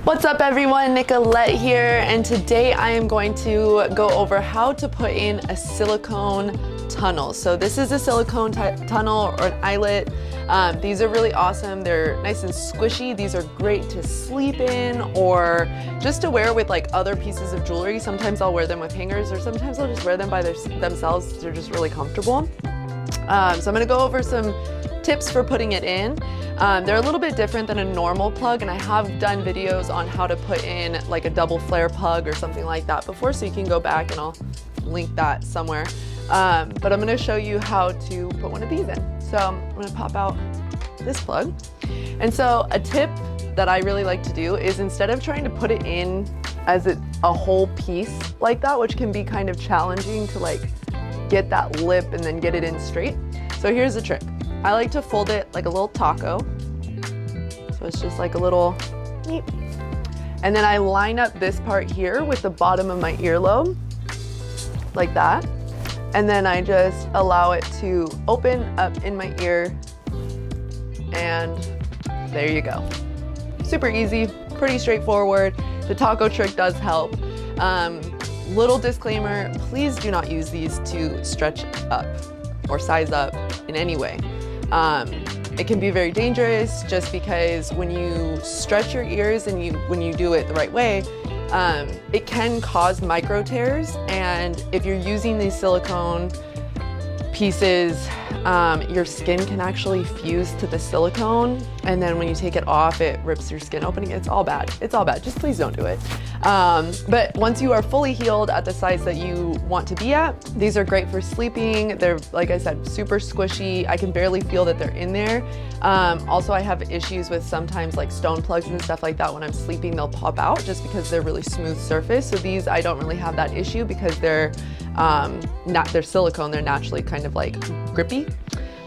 What's up everyone, Nicolette here, and today I am going to go over how to put in a silicone tunnel. So this is a silicone tunnle or an eyelet. These are really awesome. They're nice and squishy. These are great to sleep in or just to wear with like other pieces of jewelry. Sometimes I'll wear them with hangers, or sometimes I'll just wear them by themselves. They're just really comfortable. So I'm gonna go over some tips for putting it in. They're a little bit different than a normal plug, and I have done videos on how to put in like a double flare plug or something like that before, so you can go back and I'll link that somewhere. But I'm gonna show you how to put one of these in. So I'm gonna pop out this plug. And so a tip that I really like to do is, instead of trying to put it in as a whole piece like that, which can be kind of challenging to like get that lip and then get it in straight. So here's the trick. I like to fold it like a little taco. So it's just like a little neat. And then I line up this part here with the bottom of my earlobe, like that. And then I just allow it to open up in my ear, and there you go. Super easy, pretty straightforward. The taco trick does help. Little disclaimer, please do not use these to stretch up or size up in any way. It can be very dangerous, just because when you stretch your ears and when you do it the right way, it can cause micro tears. And if you're using these silicone pieces, your skin can actually fuse to the silicone, and then when you take it off, it rips your skin open. It's all bad. It's all bad. Just please don't do it. But once you are fully healed at the size that you want to be at, these are great for sleeping. They're, like I said, super squishy. I can barely feel that they're in there. Also, I have issues with sometimes like stone plugs and stuff like that. When I'm sleeping, they'll pop out just because they're really smooth surface. So these, I don't really have that issue because they're silicone. They're naturally kind of like grippy.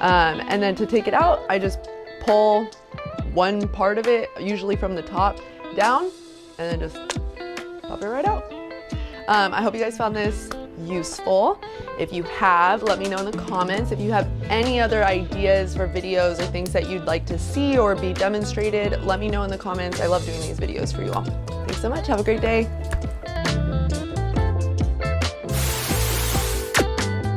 And then to take it out, I just pull one part of it, usually from the top down, and then just pop it right out. I hope you guys found this useful. If you have, let me know in the comments. If you have any other ideas for videos or things that you'd like to see or be demonstrated, let me know in the comments. I love doing these videos for you all. Thanks so much. Have a great day.